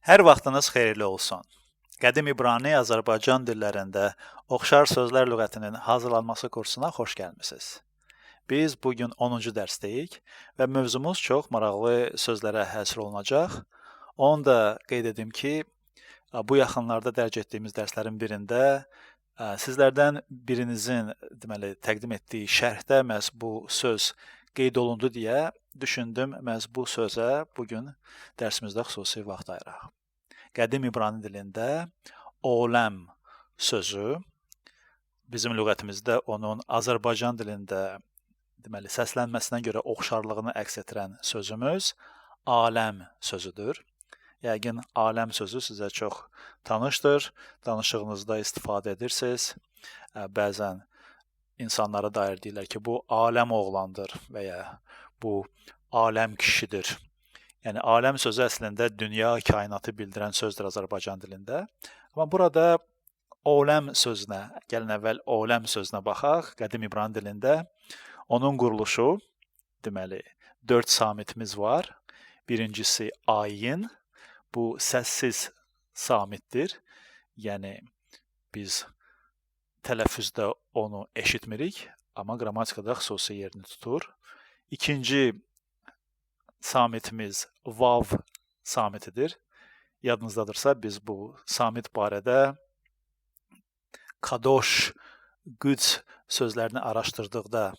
Hər vaxtınız xeyirli olsun. Qədim İbrani Azərbaycan dillərində oxşar sözlər lüğətinin hazırlanması kursuna xoş gəlmisiniz. Biz bugün 10-cu dərsdəyik və mövzumuz çox maraqlı sözlərə həsr olunacaq. Onu da qeyd edim ki, bu yaxınlarda dərc etdiyimiz dərslərin birində sizlərdən birinizin təqdim etdiyi şərhdə məhz bu söz qeyd olundu deyə düşündüm, məhz bu sözə bugün dərsimizdə xüsusi vaxt ayıraq. Qədim İbrani dilində oləm sözü, bizim lüğətimizdə onun Azərbaycan dilində səslənməsinə görə oxşarlığını əks etdirən sözümüz aləm sözüdür. Yəqin aləm sözü sizə çox tanışdır, danışığınızda istifadə edirsiniz. Bəzən insanlara dair deyirlər ki, bu aləm oğlandır və ya bu aləm kişidir. Yəni, aləm sözü əslində dünya, kainatı bildirən sözdür Azərbaycan dilində. Amma burada oləm sözünə, gəlin əvvəl oləm sözünə baxaq. Qədim İbrani dilində onun quruluşu, deməli, 4 samitimiz var. Birincisi ayin, bu səssiz samitdir. Yəni, biz tələffüzdə onu eşitmirik, amma qrammatikada xüsusi yerini tutur. İkinci samitimiz vav samitidir. Yadınızdadırsa, biz bu samit barədə kadosh, qüds sözlərini araşdırdıqda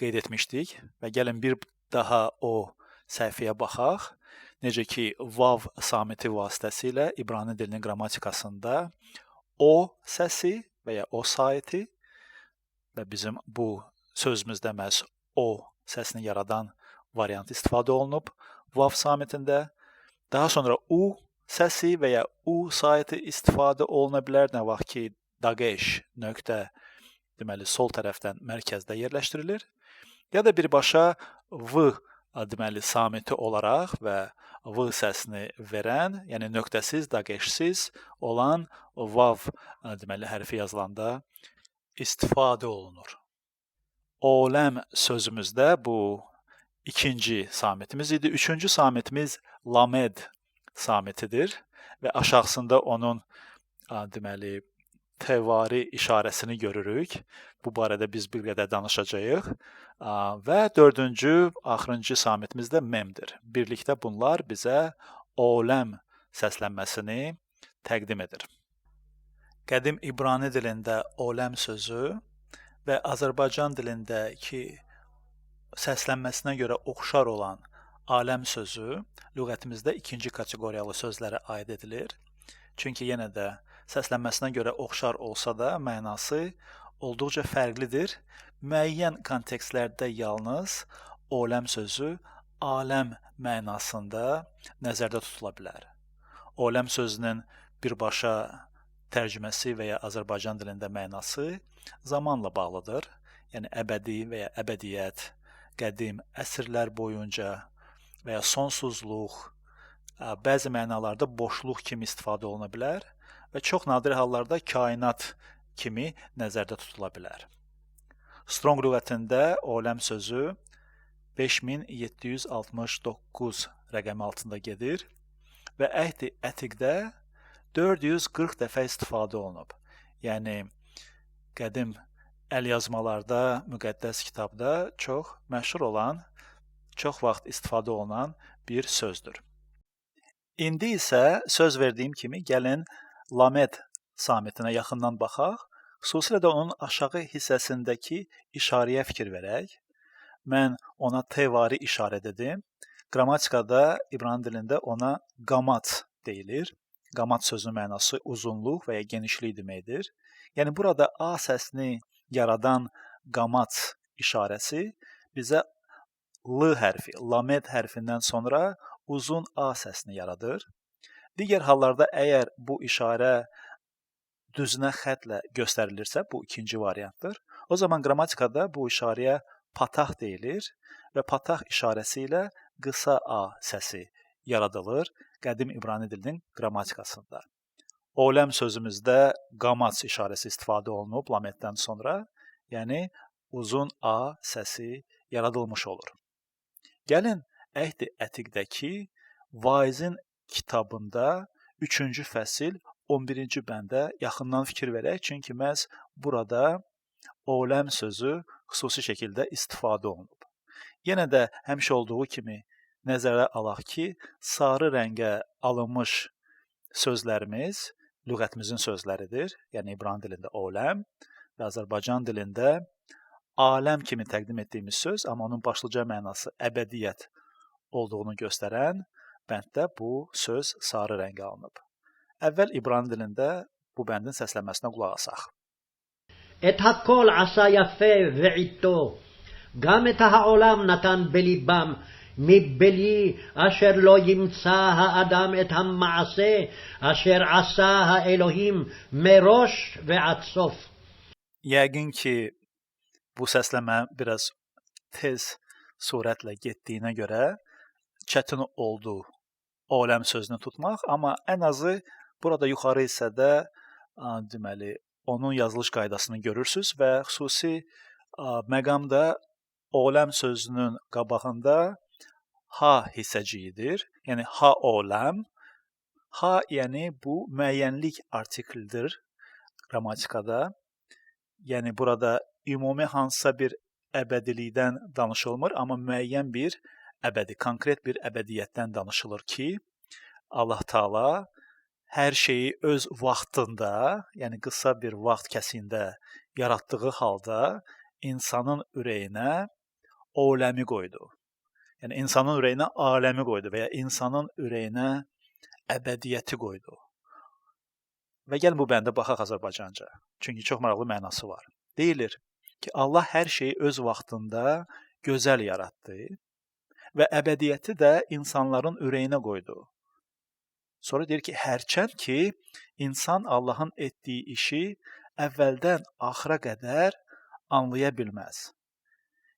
qeyd etmişdik və gəlin bir daha o səhifəyə baxaq. Necə ki, vav samiti vasitəsilə İbrani dilinin qrammatikasında o səsi və ya o saiti və bizim bu sözümüzdə məhz o səsini yaradan variant istifadə olunub vav samitində. Daha sonra u səsi və ya u saiti istifadə oluna bilər. Nə vaxt ki, daqeş nöqtə deməli sol tərəfdən mərkəzdə yerləşdirilir. Ya da birbaşa v deməli samiti olaraq və v səsini verən, yəni nöqtəsiz, daqeşsiz olan vav deməli hərfi yazılanda istifadə olunur. Oləm sözümüzdə bu ikinci samitimiz idi. Üçüncü samitimiz lamed samitidir və aşağısında onun deməli tevari işarəsini görürük. Bu barədə biz bir qədər danışacağıq. Və dördüncü, axırıncı samitimiz də memdir. Birlikdə bunlar bizə oləm səslənməsini təqdim edir. Qədim İbrani dilində oləm sözü və Azərbaycan dilindəki səslənməsinə görə oxşar olan aləm sözü lüğətimizdə ikinci kateqoriyalı sözlərə aid edilir. Çünki yenə də səslənməsinə görə oxşar olsa da mənası olduqca fərqlidir. Müəyyən kontekstlərdə yalnız oləm sözü aləm mənasında nəzərdə tutula bilər. Oləm sözünün birbaşa tərcüməsi və ya Azərbaycan dilində mənası zamanla bağlıdır. Yəni əbədi və ya əbədiyyət, qədim, əsrlər boyunca və ya sonsuzluq, bəzi mənalarda boşluq kimi istifadə oluna bilər və çox nadir hallarda kainat kimi nəzərdə tutula bilər. Strong lüğətində oləm sözü 5769 rəqəmi altında gedir və əhd-i ətiqdə 440 dəfə istifadə olunub. Yəni, qədim əlyazmalarda, müqəddəs kitabda çox məşhur olan, çox vaxt istifadə olunan bir sözdür. İndi isə söz verdiyim kimi gəlin lamed samitinə yaxından baxaq. Xüsusilə də onun aşağı hissəsindəki işarəyə fikir verək. Mən ona tevari işarə dedim. Qrammatikada İbrani dilində ona qamat deyilir. Qamat sözünün mənası uzunluq və ya genişlik deməkdir. Yəni burada a səsini yaradan qamat işarəsi bizə l hərfi, lamed hərfindən sonra uzun a səsini yaradır. Digər hallarda əgər bu işarə düzünə xətlə göstərilirsə, bu ikinci variantdır. O zaman qrammatikada bu işarəyə patah deyilir və patah işarəsi ilə qısa a səsi yaradılır qədim İbrani dilinin qrammatikasında. Oləm sözümüzdə qamat işarəsi istifadə olunub lameddən sonra, yəni uzun a səsi yaradılmış olur. Gəlin əhd-i ətiqdəki vaizin kitabında 3-cü fəsil 11-ci bəndə yaxından fikir verək, çünki məhz burada oləm sözü xüsusi şəkildə istifadə olunub. Yenə də həmişə olduğu kimi nəzərə alaq ki, sarı rəngə alınmış sözlərimiz lüğətimizin sözləridir. Yəni İbrani dilində oləm və Azərbaycan dilində aləm kimi təqdim etdiyimiz söz, amma onun başlıca mənası əbədiyyət olduğunu göstərən bənddə bu söz sarı rəngə alınıb. Əvvəl İbrani dilində bu bəndin səslənməsinə qulaq asaq. את הכל עשה יפה ועיתו, גם את העולם נתן בליבם, מבלי אשר לא ימצא האדם את המעשה אשר עשה האלוהים מראש ועד סוף. Yəqin ki, bu səsləmə biraz tez surətlə getdiyinə görə çətin oldu oləm sözünü tutmaq, amma ən azı burada yuxarı hissədə deməli onun yazılış qaydasını görürsüz və xüsusi məqamda oləm sözünün qabağında ha hissəciyidir. Yəni ha oləm. Ha yəni bu müəyyənlik artikldir qrammatikada. Yəni burada ümumi hansısa bir əbədilikdən danışılmır, amma müəyyən bir əbədi, konkret bir əbədiyyətdən danışılır ki, Allah Taala hər şeyi öz vaxtında, yəni qısa bir vaxt kəsiyində yaratdığı halda insanın ürəyinə oləmi qoydu. Yəni insanın ürəyinə aləmi qoydu və ya insanın ürəyinə əbədiyyəti qoydu. Və gəlin bu bəndə baxaq Azərbaycanca. Çünki çox maraqlı mənası var. Deyilir ki, Allah hər şeyi öz vaxtında gözəl yaratdı və əbədiyyəti də insanların ürəyinə qoydu. Sonra deyir ki, hərçənd ki, insan Allahın etdiyi işi əvvəldən axıra qədər anlaya bilməz.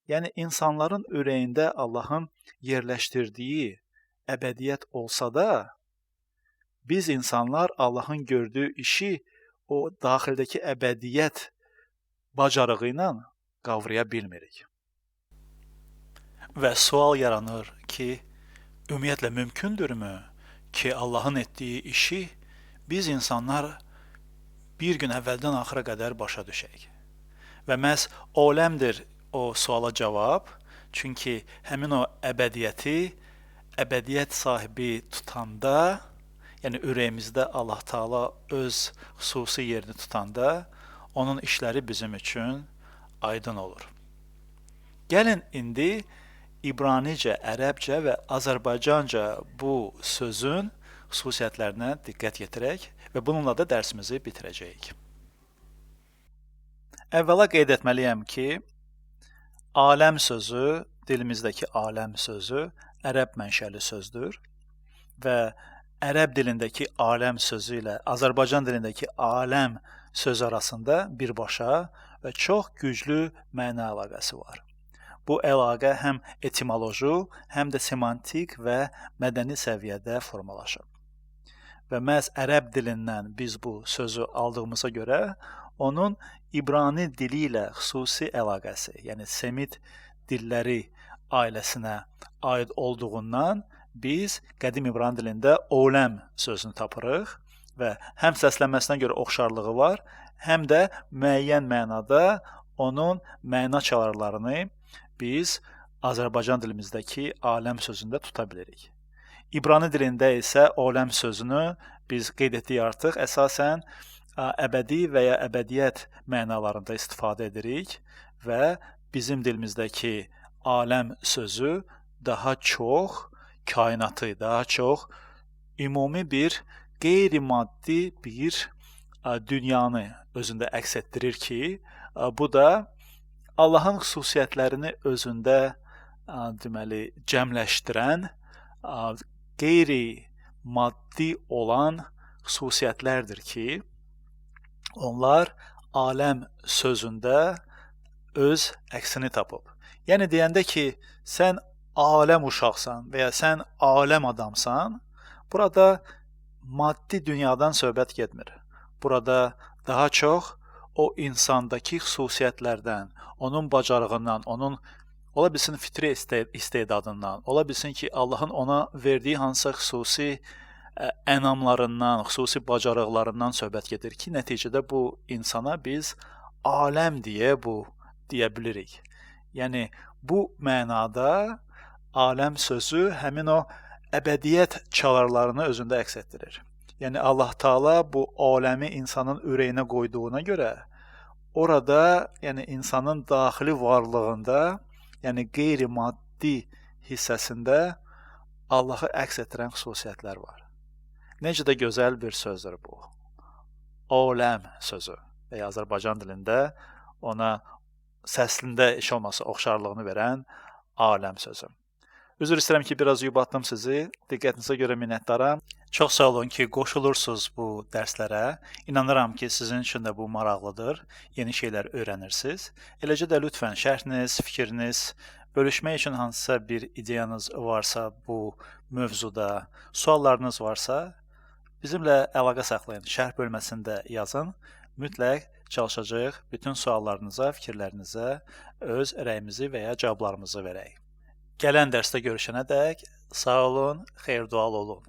Yəni, insanların ürəyində Allahın yerləşdirdiyi əbədiyyət olsa da, biz insanlar Allahın gördüyü işi o daxildəki əbədiyyət bacarığı ilə qavraya bilmirik. Və sual yaranır ki, ümumiyyətlə mümkündürmü ki, Allahın etdiyi işi biz insanlar bir gün əvvəldən axıra qədər başa düşək. Və məhz oləmdir o suala cavab, çünki həmin o əbədiyyəti, əbədiyyət sahibi tutanda, yəni ürəyimizdə Allah Taala öz xüsusi yerini tutanda, onun işləri bizim üçün aydın olur. Gəlin indi İbranicə, ərəbcə və Azərbaycanca bu sözün xüsusiyyətlərinə diqqət yetirək və bununla da dərsimizi bitirəcəyik. Əvvəla qeyd etməliyəm ki, aləm sözü, dilimizdəki aləm sözü ərəb mənşəli sözdür və ərəb dilindəki aləm sözü ilə Azərbaycan dilindəki aləm sözü arasında birbaşa və çox güclü məna əlaqəsi var. Bu əlaqə həm etimoloji, həm də semantik və mədəni səviyyədə formalaşır. Və məhz ərəb dilindən biz bu sözü aldığımıza görə, onun İbrani dili ilə xüsusi əlaqəsi, yəni Semit dilləri ailəsinə aid olduğundan biz qədim İbrani dilində oləm sözünü tapırıq və həm səslənməsinə görə oxşarlığı var, həm də müəyyən mənada onun məna çalarlarını biz Azərbaycan dilimizdəki aləm sözündə tuta bilirik. İbrani dilində isə oləm sözünü biz qeyd etdik artıq əsasən əbədi və ya əbədiyyət mənalarında istifadə edirik və bizim dilimizdəki aləm sözü daha çox kainatı, daha çox ümumi bir qeyri-maddi bir dünyanı özündə əks etdirir ki, bu da Allahın xüsusiyyətlərini özündə deməli cəmləşdirən qeyri-maddi olan xüsusiyyətlərdir ki, onlar aləm sözündə öz əksini tapıb. Yəni deyəndə ki, sən aləm uşaqsan və ya sən aləm adamsan, burada maddi dünyadan söhbət getmir. Burada daha çox o insandakı xüsusiyyətlərdən, onun bacarığından, onun ola bilsin fitri istedadından, ola bilsin ki, Allahın ona verdiyi hansısa xüsusi ənamlarından, xüsusi bacarıqlarından söhbət gedir ki, nəticədə bu insana biz aləm deyə bilirik. Yəni bu mənada aləm sözü həmin o əbədiyyət çağrılarını özündə əks etdirir. Yəni Allah Taala bu aləmi insanın ürəyinə qoyduğuna görə orada, yəni insanın daxili varlığında, yəni qeyri-maddi hissəsində Allahı əks etdirən xüsusiyyətlər var. Necə də gözəl bir sözdür bu. Aləm sözü və ya Azərbaycan dilində ona səslində heç olmasa oxşarlığını verən aləm sözü. Üzr istəyirəm ki, biraz yubatdım sizi. Diqqətinizə görə minnətdaram. Çox sağ olun ki, qoşulursunuz bu dərslərə. İnanıram ki, sizin üçün də bu maraqlıdır. Yeni şeylər öyrənirsiniz. Eləcə də lütfən şərhiniz, fikriniz, bölüşmək üçün hansısa bir ideyanız varsa bu mövzuda, suallarınız varsa, bizimlə əlaqə saxlayın. Şərh bölməsində yazın. Mütləq çalışacağıq bütün suallarınıza, fikirlərinizə öz rəyimizi və ya cavablarımızı verək. Gələn dərsdə görüşənədək sağ olun, xeyir-dual olun.